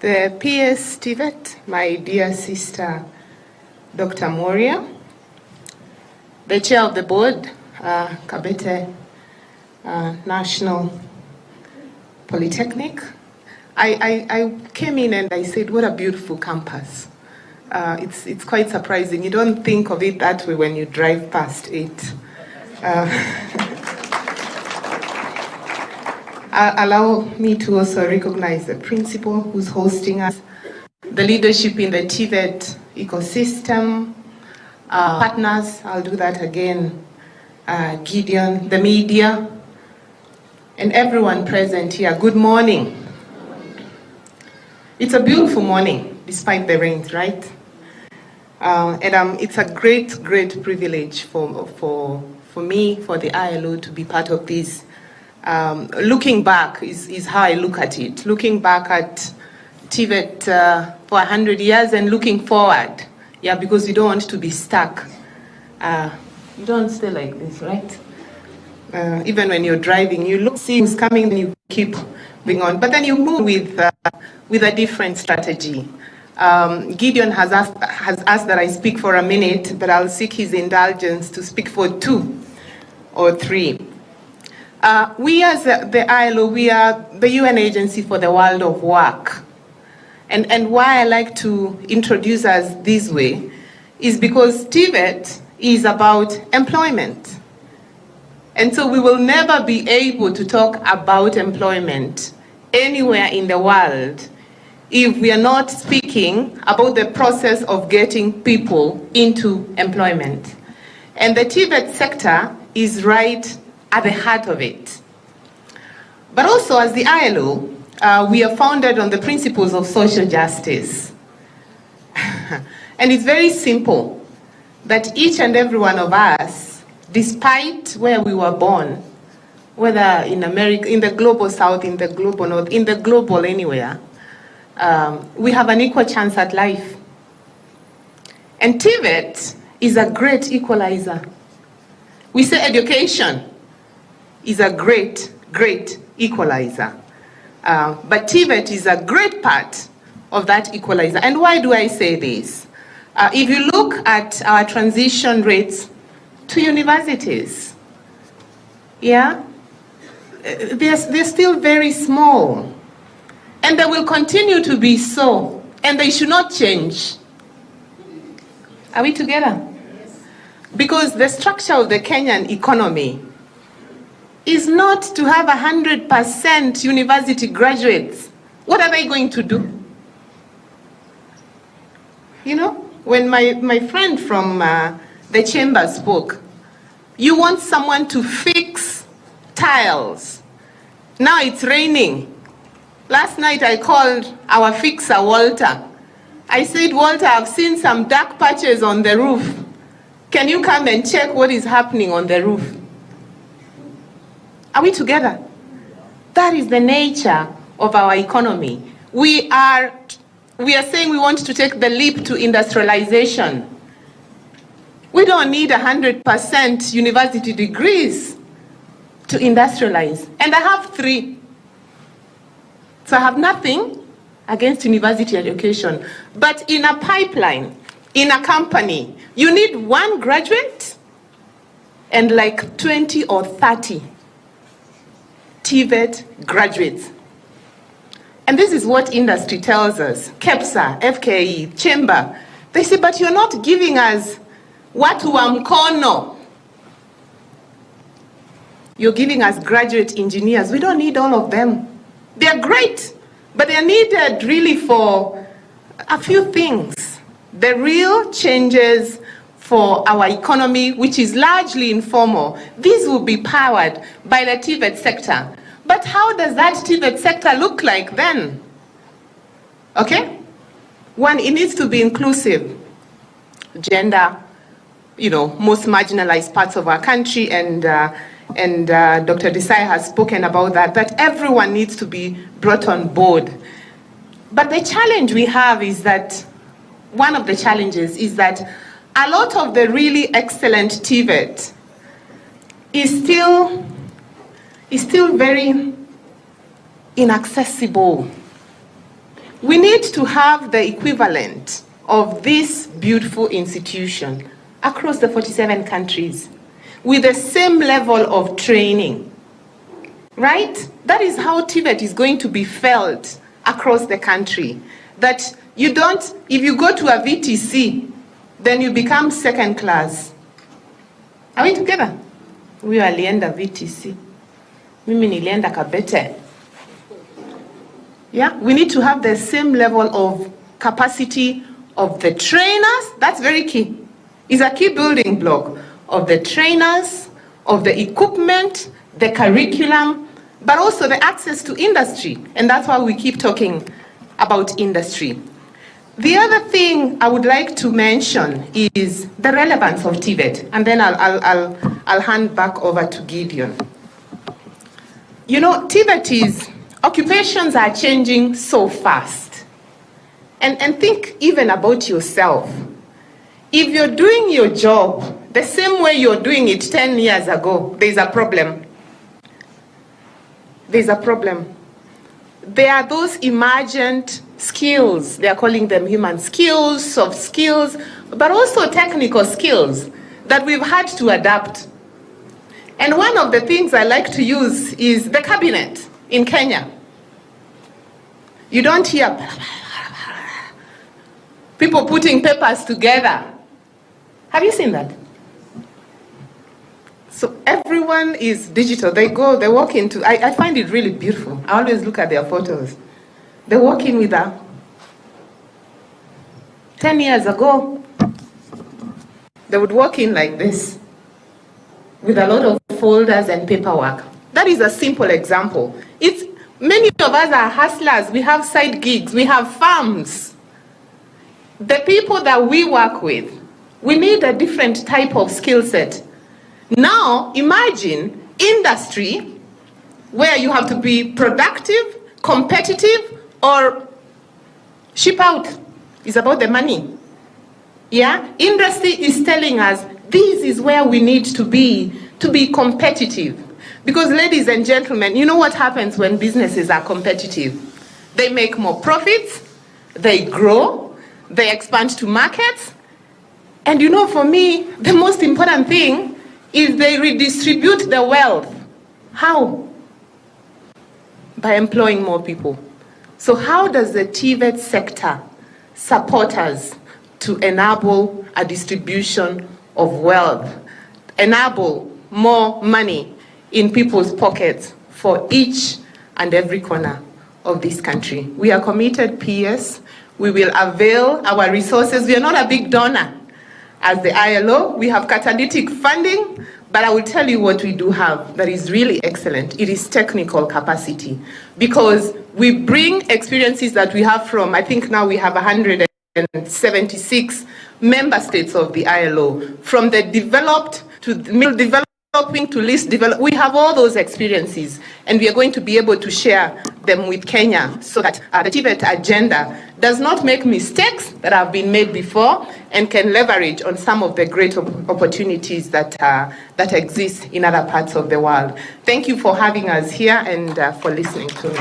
The PS TVET, my dear sister, Dr. Moria, the chair of the board, Kabete National Polytechnic. I came in and I said, what a beautiful campus. It's quite surprising. You don't think of it that way when you drive past it. Allow me to also recognize the principal who's hosting us, the leadership in the TVET ecosystem, partners, I'll do that again, Gideon, the media, and everyone present here. Good morning. It's a beautiful morning, despite the rains, right? And it's a great, great privilege for me, for the ILO to be part of this. Looking back is how I look at it. Looking back at TVET for 100 years and looking forward. Yeah, because you don't want to be stuck. You don't stay like this, right? Even when you're driving, you look, see who's coming, and you keep moving on. But then you move with a different strategy. Gideon has asked that I speak for a minute, but I'll seek his indulgence to speak for 2 or 3. We as the ILO, we are the UN Agency for the World of Work. And why I like to introduce us this way is because TVET is about employment. And so we will never be able to talk about employment anywhere in the world if we are not speaking about the process of getting people into employment. And the TVET sector is right at the heart of it. But also as the ILO, we are founded on the principles of social justice. And it's very simple that each and every one of us, despite where we were born, whether in America, in the global south, in the global north, in the global anywhere, we have an equal chance at life. And TVET is a great equalizer. We say education is a great, great equalizer. But TVET is a great part of that equalizer. And why do I say this? If you look at our transition rates to universities, yeah, they're still very small. And they will continue to be so. And they should not change. Are we together? Yes. Because the structure of the Kenyan economy is not to have 100% university graduates. What are they going to do? You know, when my friend from the chamber spoke, you want someone to fix tiles. Now it's raining. Last night I called our fixer, Walter. I said, Walter, I've seen some dark patches on the roof. Can you come and check what is happening on the roof? Are we together? That is the nature of our economy. We are saying we want to take the leap to industrialization. We don't need 100% university degrees to industrialize. And I have 3. So I have nothing against university education. But in a pipeline, in a company, you need 1 graduate and like 20 or 30 TVET graduates. And this is what industry tells us. KEPSA, FKE, Chamber. They say, but you're not giving us watu wa mkono. You're giving us graduate engineers. We don't need all of them. They're great, but they're needed really for a few things. The real changes for our economy, which is largely informal, these will be powered by the TVET sector. But how does that TVET sector look like then? Okay? 1, it needs to be inclusive. Gender, you know, most marginalized parts of our country, and Dr. Desai has spoken about that everyone needs to be brought on board. But the challenge we have is that, one of the challenges is that a lot of the really excellent TVET is still very inaccessible. We need to have the equivalent of this beautiful institution across the 47 countries with the same level of training, right? That is how TVET is going to be felt across the country. That you don't, if you go to a VTC, then you become second class. Are we together? We alienda VTC. Mimi nilienda Kabete. Yeah, we need to have the same level of capacity of the trainers. That's very key. It's a key building block of the trainers, of the equipment, the curriculum, but also the access to industry. And that's why we keep talking about industry. The other thing I would like to mention is the relevance of TVET, and then I'll hand back over to Gideon. You know, TVET is, occupations are changing so fast. And think even about yourself. If you're doing your job the same way you're doing it 10 years ago, there's a problem. There's a problem. There are those emergent skills, they are calling them human skills, soft skills, but also technical skills that we've had to adapt. And one of the things I like to use is the cabinet in Kenya. You don't hear people putting papers together. Have you seen that? So everyone is digital. They walk into, I find it really beautiful. I always look at their photos. They walk in with 10 years ago, they would walk in like this, with a lot of folders and paperwork. That is a simple example. Many of us are hustlers, we have side gigs, we have farms. The people that we work with, we need a different type of skill set. Now, imagine industry where you have to be productive, competitive, or ship out. It's about the money. Yeah? Industry is telling us this is where we need to be competitive. Because ladies and gentlemen, you know what happens when businesses are competitive? They make more profits, they grow, they expand to markets, and you know, for me, the most important thing is they redistribute the wealth. How? By employing more people. So how does the TVET sector support us to enable a distribution of wealth, enable more money in people's pockets for each and every corner of this country? We are committed peers. We will avail our resources. We are not a big donor. As the ILO, we have catalytic funding, but I will tell you what we do have that is really excellent. It is technical capacity, because we bring experiences that we have from, I think now we have 176 member states of the ILO, from the developed to the middle developing to least developed. We have all those experiences, and we are going to be able to share them with Kenya so that the TVET agenda does not make mistakes that have been made before and can leverage on some of the great opportunities that exist in other parts of the world. Thank you for having us here and for listening to me.